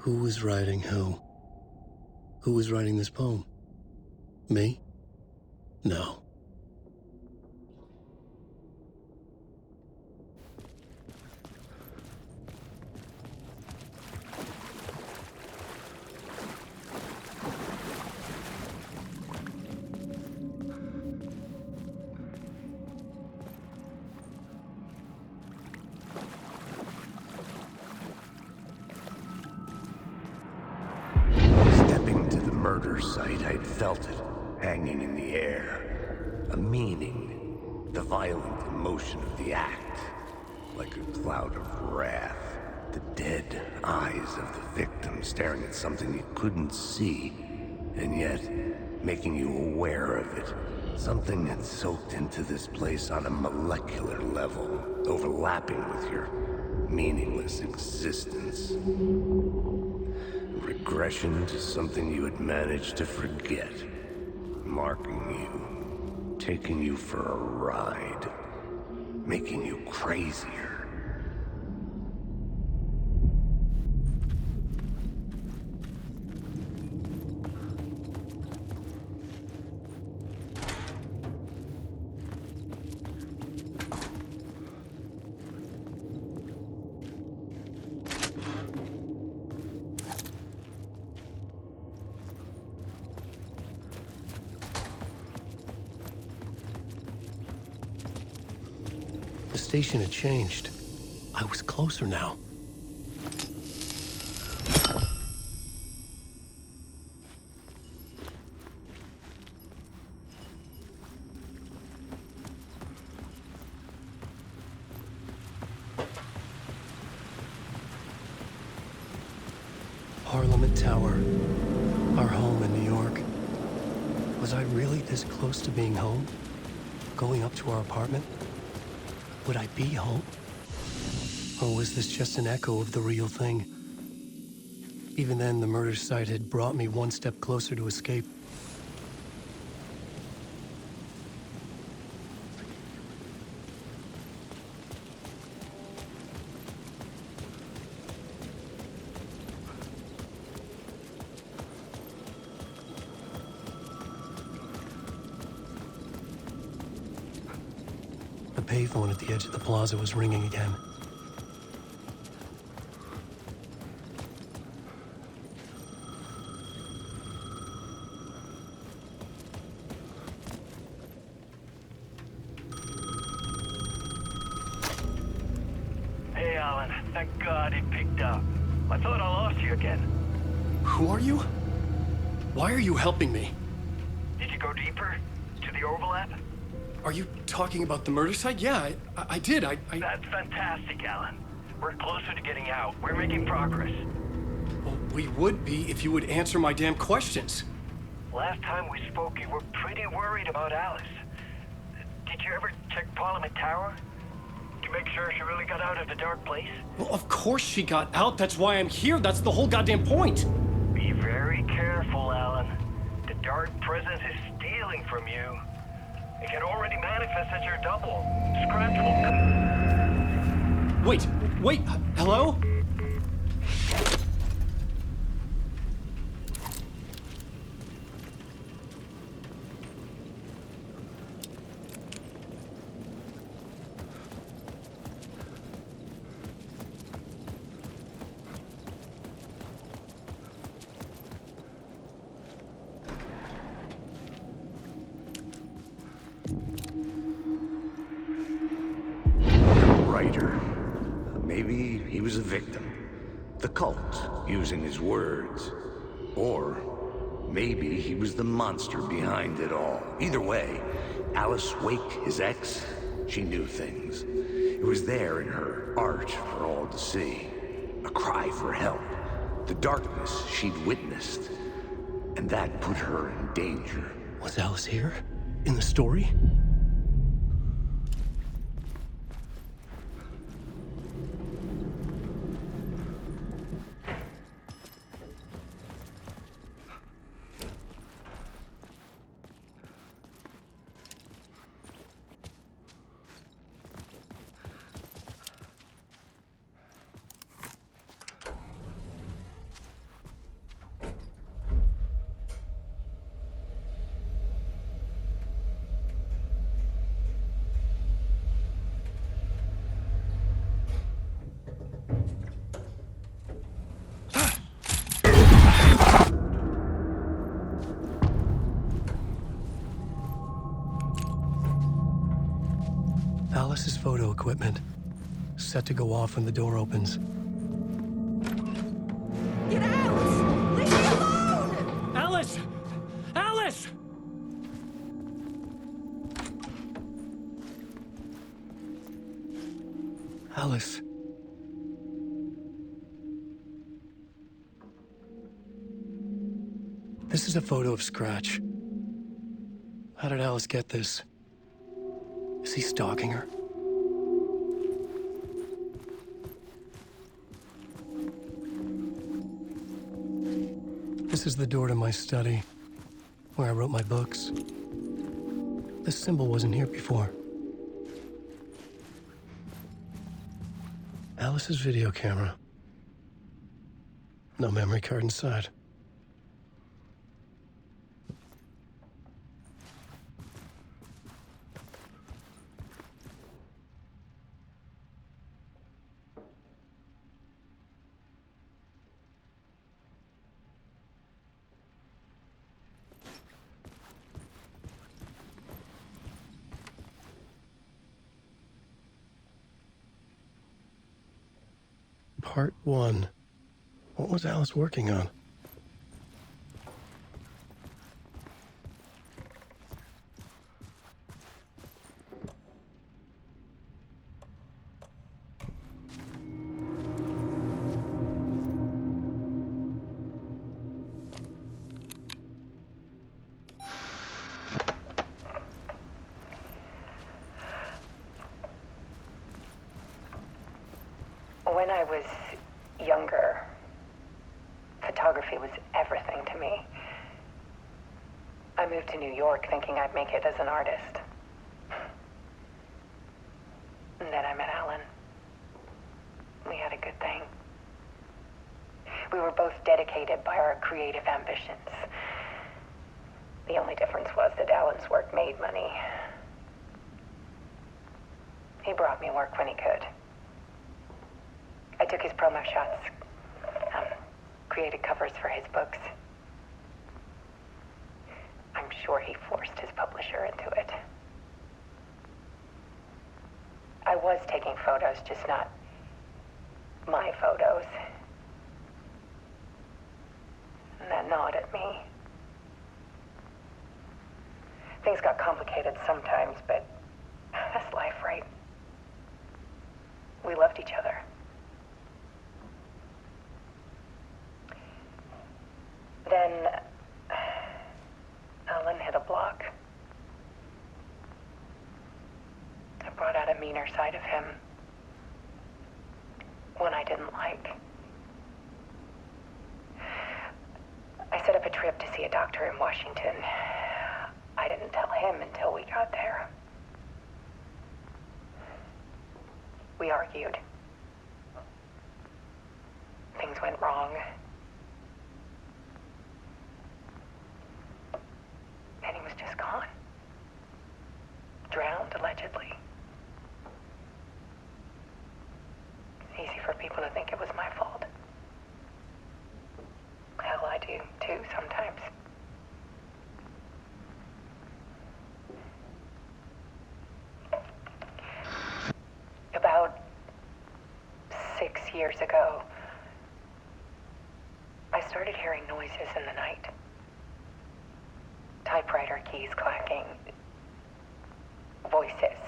Who was writing who? Who was writing this poem? Me? No. Stepping to the murder site, I'd felt it, hanging in the air. A meaning, the violent emotion of the act. Like a cloud of wrath. The dead eyes of the victim staring at something you couldn't see, and yet making you aware of it. Something had soaked into this place on a molecular level, overlapping with your meaningless existence. Regression to something you had managed to forget. Marking you. Taking you for a ride. Making you crazier. The station had changed. I was closer now. Parliament Tower. Our home in New York. Was I really this close to being home? Going up to our apartment? Would I be home? Or was this just an echo of the real thing? Even then, the murder site had brought me one step closer to escape. The payphone at the edge of the plaza was ringing again. Hey, Alan. Thank God it picked up. I thought I lost you again. Who are you? Why are you helping me? Did you go deeper? To the overlap? Are you talking about the murder site? Yeah, I did. That's fantastic, Alan. We're closer to getting out. We're making progress. Well, we would be if you would answer my damn questions. Last time we spoke, you were pretty worried about Alice. Did you ever check Parliament Tower? To make sure she really got out of the dark place? Well, of course she got out. That's why I'm here. That's the whole goddamn point. Be very careful, Alan. The dark presence is stealing from you. It can already manifest as your double. Scratch will... Wait, hello? Writer. Maybe he was a victim. The cult, using his words. Or maybe he was the monster behind it all. Either way, Alice Wake, his ex, she knew things. It was there in her art for all to see. A cry for help. The darkness she'd witnessed. And that put her in danger. Was Alice here? In the story? photo equipment, set to go off when the door opens. Get out! Leave me alone! Alice! Alice! Alice. This is a photo of Scratch. How did Alice get this? Is he stalking her? This is the door to my study, where I wrote my books. This symbol wasn't here before. Alice's video camera. No memory card inside. Part 1. What was Alice working on? When I was younger, photography was everything to me. I moved to New York thinking I'd make it as an artist. And then I met Alan. We had a good thing. We were both dedicated by our creative ambitions. The only difference was that Alan's work made money. He brought me work when he could. I took his promo shots, created covers for his books. I'm sure he forced his publisher into it. I was taking photos, just not my photos. And that gnawed at me. Things got complicated sometimes, but that's life, right? We loved each other. Then Alan hit a block. I brought out a meaner side of him. One I didn't like. I set up a trip to see a doctor in Washington. I didn't tell him until we got there. We argued. Things went wrong. And he was just gone. Drowned, allegedly. It's easy for people to think it was my fault. Hell, I do, too, sometimes. About 6 years ago, I started hearing noises in the night. Typewriter keys clacking. Voices.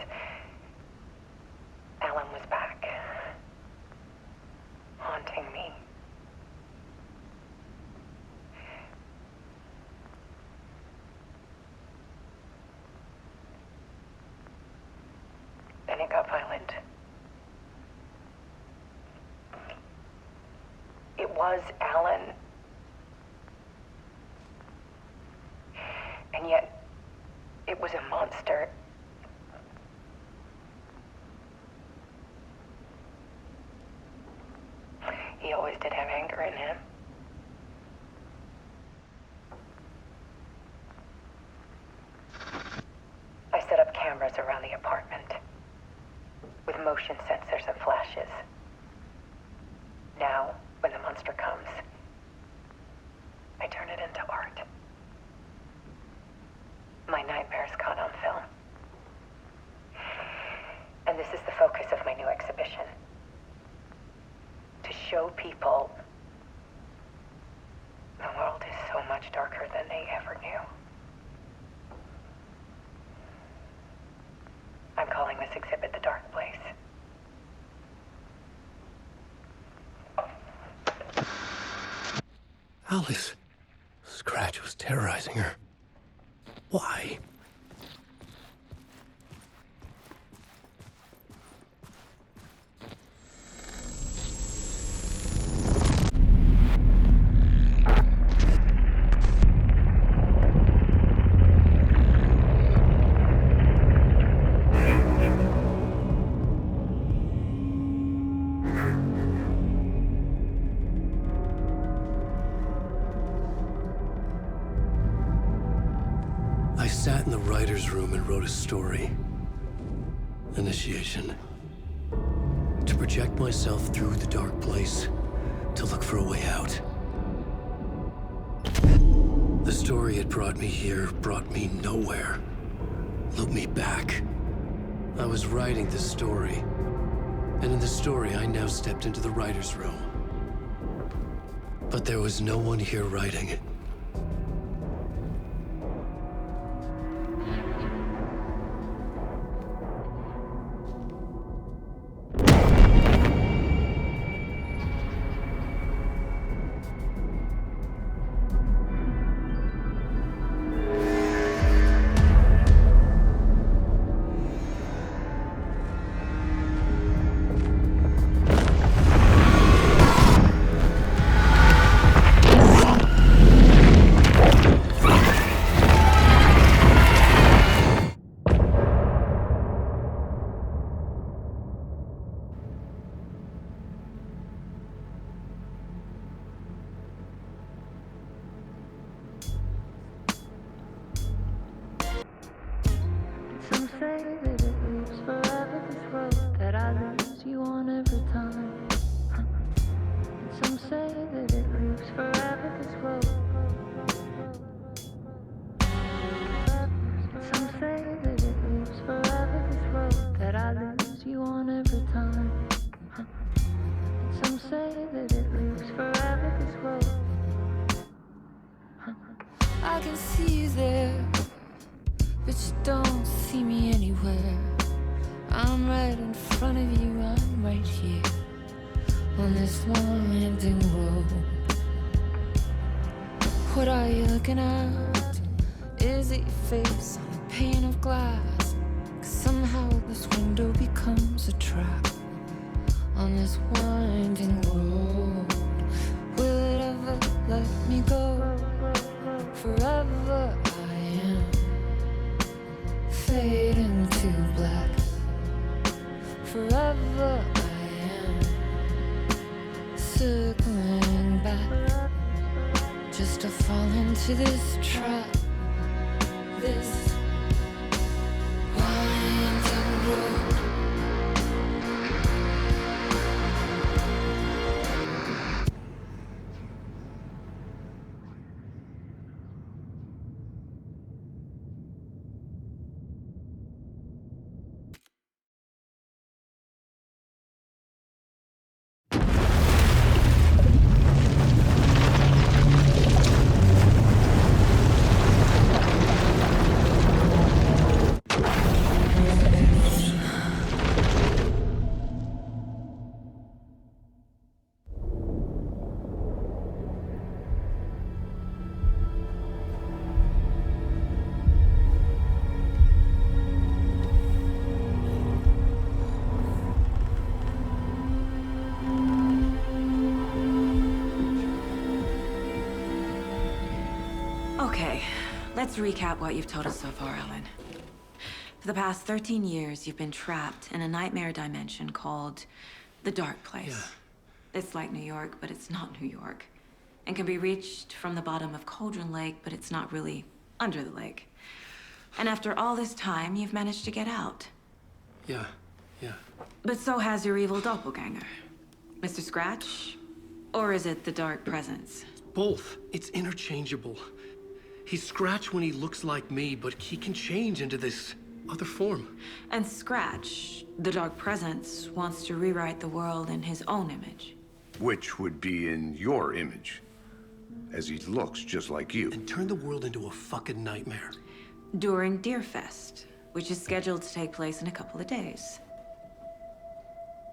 Alan was back. Haunting me. Then it got violent. It was Alan. And yet, it was a monster. He always did have anger in him. I set up cameras around the apartment with motion sensors and flashes. Now, when the monster comes, I turn it into art. My nightmares caught on film. And this is the than they ever knew. I'm calling this exhibit The Dark Place. Alice. Scratch was terrorizing her. Why? I sat in the writer's room and wrote a story. Initiation. To project myself through the dark place, to look for a way out. The story had brought me here, brought me nowhere. Looked me back. I was writing this story. And in the story, I now stepped into the writer's room. But there was no one here writing it. Some say that it lives forever, this road that I lose you on every time. And some say that it lives forever, this road. Some say that it lives forever, this road that I lose you on every time. And some say that it lives forever, this road. I can see you there, but you don't see me anywhere. I'm right in front of you, I'm right here on this winding road. What are you looking at? Is it your face on a pane of glass? 'Cause somehow this window becomes a trap on this winding road. Will it ever let me go? Forever I am fading to black. Forever I am circling back, just to fall into this trap, this winding road. Okay, let's recap what you've told us so far, Ellen. For the past 13 years, you've been trapped in a nightmare dimension called the Dark Place. Yeah. It's like New York, but it's not New York. And can be reached from the bottom of Cauldron Lake, but it's not really under the lake. And after all this time, you've managed to get out. Yeah. But so has your evil doppelganger. Mr. Scratch? Or is it the Dark Presence? Both. It's interchangeable. He's Scratch when he looks like me, but he can change into this other form. And Scratch, the Dark Presence, wants to rewrite the world in his own image. Which would be in your image. as he looks just like you. And turn the world into a fucking nightmare. During Deerfest, which is scheduled to take place in a couple of days.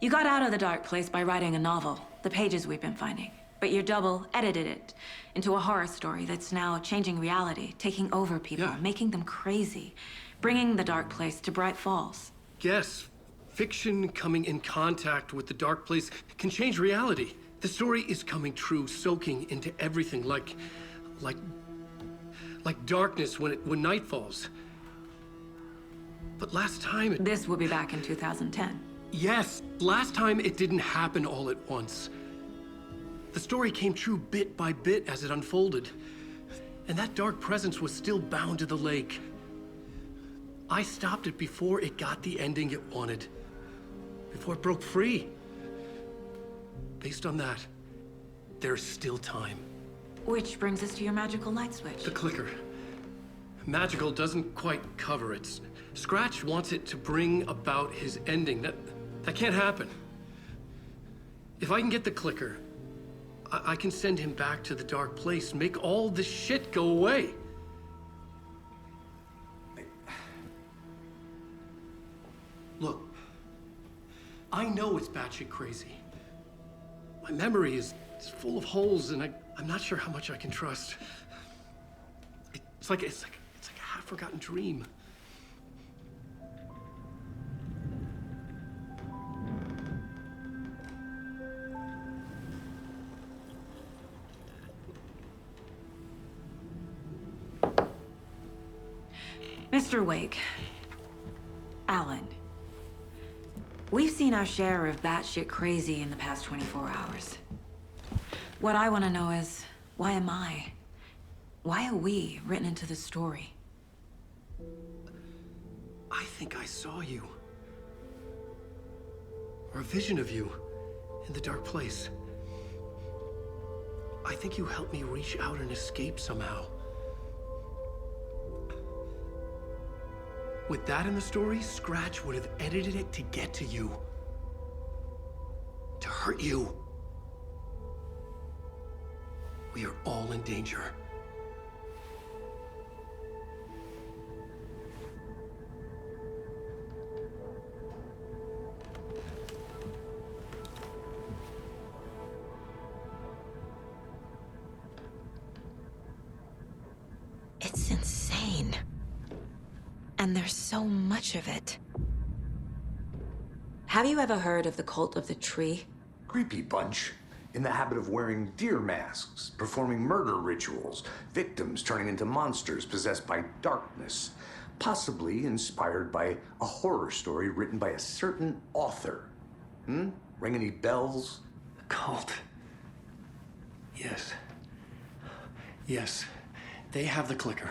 You got out of the dark place by writing a novel, the pages we've been finding. But your double edited it into a horror story that's now changing reality, taking over people, making them crazy, bringing the dark place to Bright Falls. Yes, fiction coming in contact with the dark place can change reality. The story is coming true, soaking into everything like darkness when night falls. But last time This will be back in 2010. Yes, last time it didn't happen all at once. The story came true bit by bit as it unfolded. And that dark presence was still bound to the lake. I stopped it before it got the ending it wanted. Before it broke free. Based on that, there's still time. Which brings us to your magical light switch. The clicker. Magical doesn't quite cover it. Scratch wants it to bring about his ending. That can't happen. If I can get the clicker, I can send him back to the dark place, make all this shit go away. Look, I know it's batshit crazy. My memory is full of holes, and I'm not sure how much I can trust. It's like a half-forgotten dream. Mr. Wake, Alan, we've seen our share of batshit crazy in the past 24 hours. What I want to know is, why am I? Why are we written into the story? I think I saw you. Or a vision of you in the dark place. I think you helped me reach out and escape somehow. With that in the story, Scratch would have edited it to get to you. To hurt you. We are all in danger. It's insane. And there's so much of it. Have you ever heard of the cult of the tree? Creepy bunch. In the habit of wearing deer masks, performing murder rituals, victims turning into monsters possessed by darkness, possibly inspired by a horror story written by a certain author. Ring any bells? The cult. Yes. Yes. They have the clicker.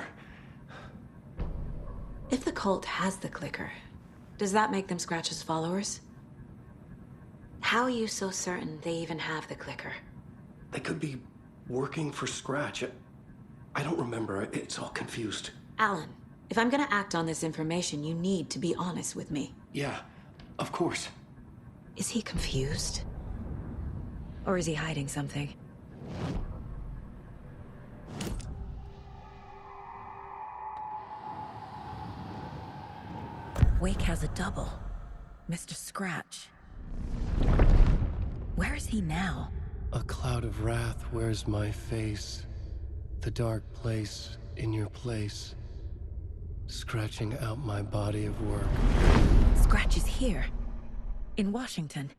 If the cult has the clicker, does that make them Scratch's followers? How are you so certain they even have the clicker? They could be working for Scratch. I don't remember. It's all confused. Alan, if I'm gonna act on this information, you need to be honest with me. Yeah, of course. Is he confused? Or is he hiding something? Wake has a double. Mr. Scratch. Where is he now? A cloud of wrath wears my face. The dark place in your place. Scratching out my body of work. Scratch is here. In Washington.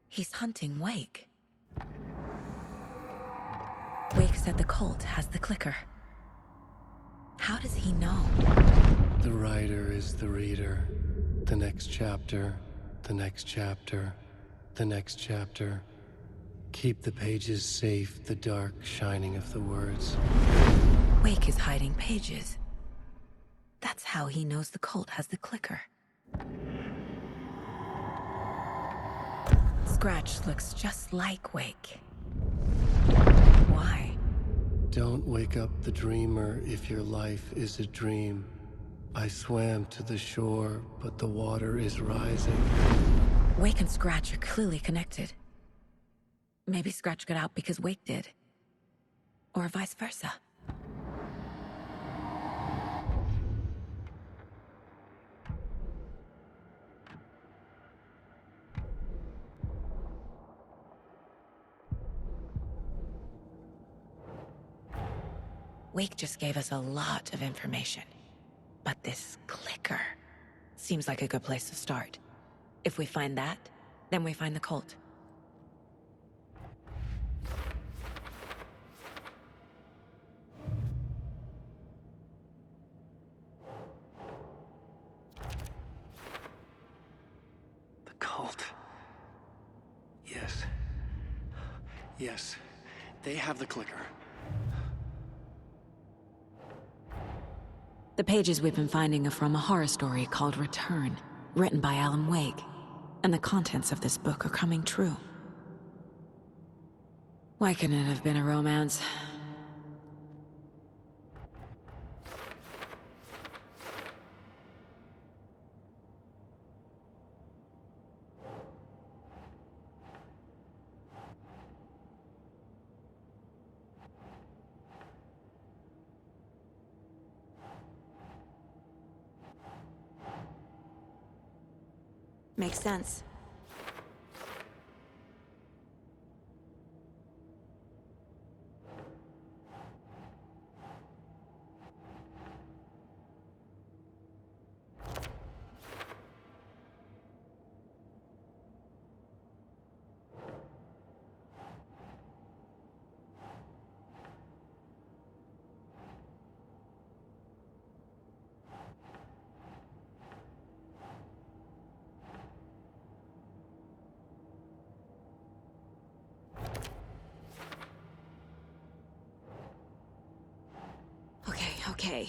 He's hunting Wake. Wake said the cult has the clicker. How does he know? The writer is the reader. The next chapter, the next chapter, the next chapter. Keep the pages safe, the dark shining of the words. Wake is hiding pages. That's how he knows the cult has the clicker. Scratch looks just like Wake. Why? Don't wake up the dreamer if your life is a dream. I swam to the shore, but the water is rising. Wake and Scratch are clearly connected. Maybe Scratch got out because Wake did. Or vice versa. Wake just gave us a lot of information. But this clicker seems like a good place to start. If we find that, then we find the cult. The cult. Yes. Yes. They have the clicker. The pages we've been finding are from a horror story called Return, written by Alan Wake. And the contents of this book are coming true. Why couldn't it have been a romance? Makes sense. Okay.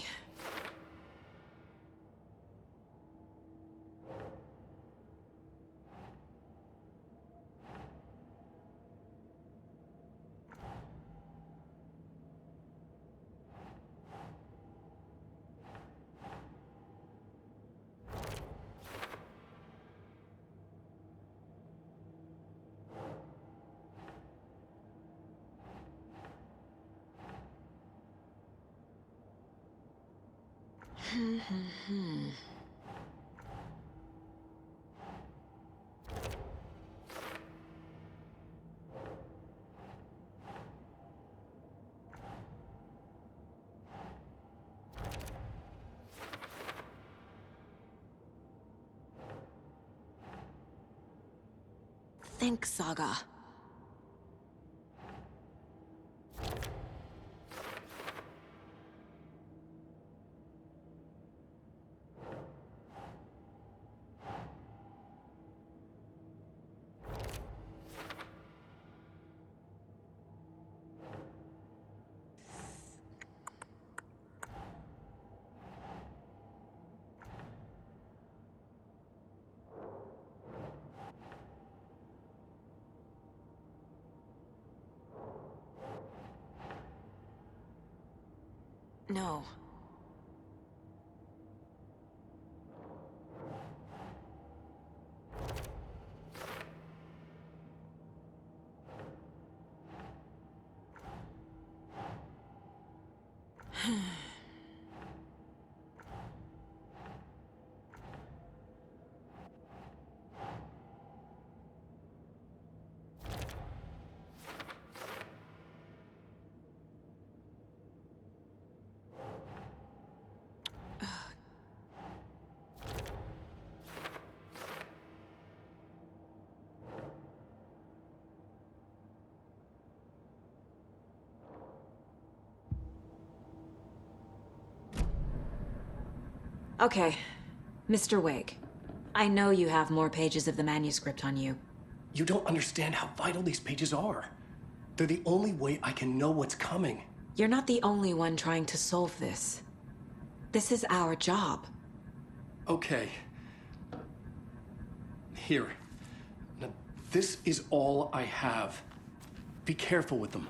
Think, Saga. No. Okay, Mr. Wake. I know you have more pages of the manuscript on you. You don't understand how vital these pages are. They're the only way I can know what's coming. You're not the only one trying to solve this. This is our job. Okay. Here. Now, this is all I have. Be careful with them.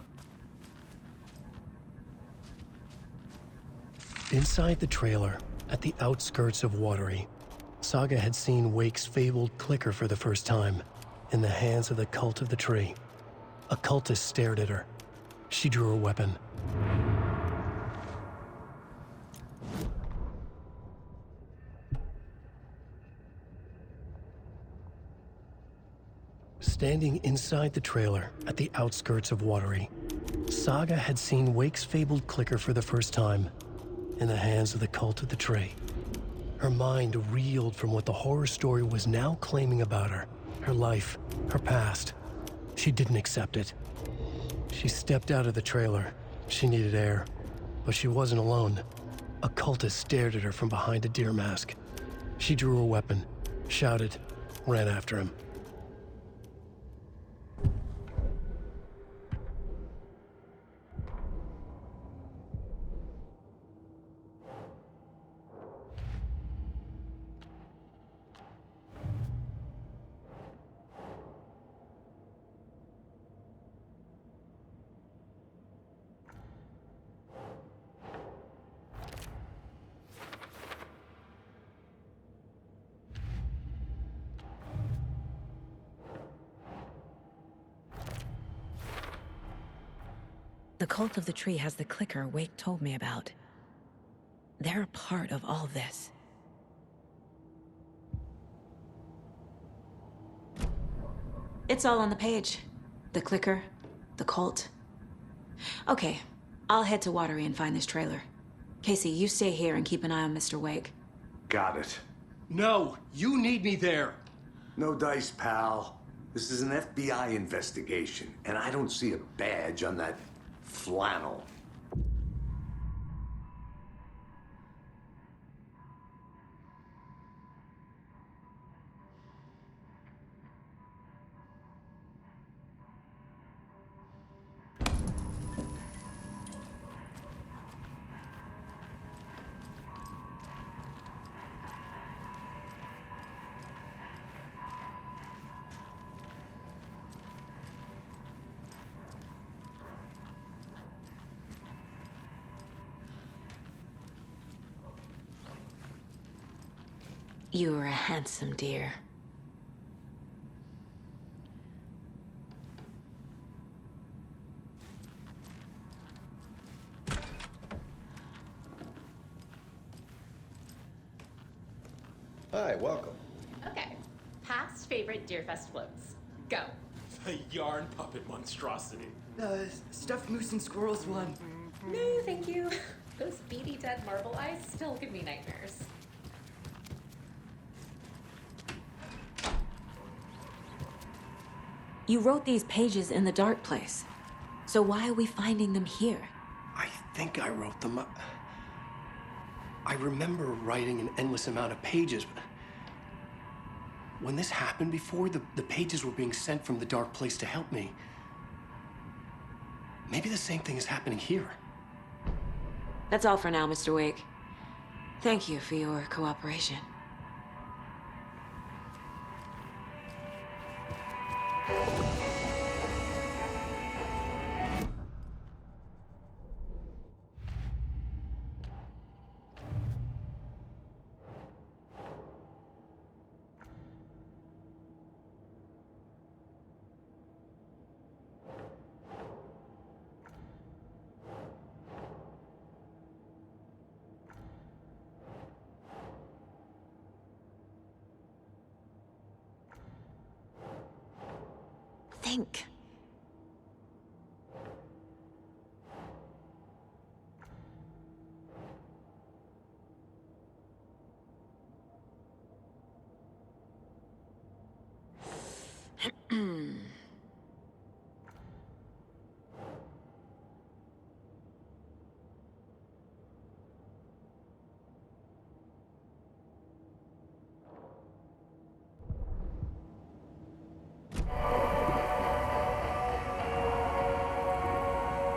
Inside the trailer, at the outskirts of Watery, Saga had seen Wake's fabled clicker for the first time, in the hands of the Cult of the Tree. A cultist stared at her. She drew her weapon, Standing inside the trailer at the outskirts of Watery, Saga had seen Wake's fabled clicker for the first time, in the hands of the cult of the tree. Her mind reeled from what the horror story was now claiming about her, her life, her past. She didn't accept it. She stepped out of the trailer. She needed air, but she wasn't alone. A cultist stared at her from behind a deer mask. She drew her weapon, shouted, ran after him. The cult of the tree has the clicker Wake told me about. They're a part of all this. It's all on the page. The clicker, the cult. Okay, I'll head to Watery and find this trailer. Casey, you stay here and keep an eye on Mr. Wake. Got it. No, you need me there. No dice, pal. This is an FBI investigation, and I don't see a badge on that flannel. You are a handsome deer. Hi, welcome. Okay. Past favorite Deerfest floats. Go. The yarn puppet monstrosity. Stuffed moose and squirrels one. No, thank you. Those beady dead marble eyes still give me nightmares. You wrote these pages in the dark place. So why are we finding them here? I think I wrote them. I remember writing an endless amount of pages, but when this happened before, the pages were being sent from the dark place to help me. Maybe the same thing is happening here. That's all for now, Mr. Wake. Thank you for your cooperation. Think.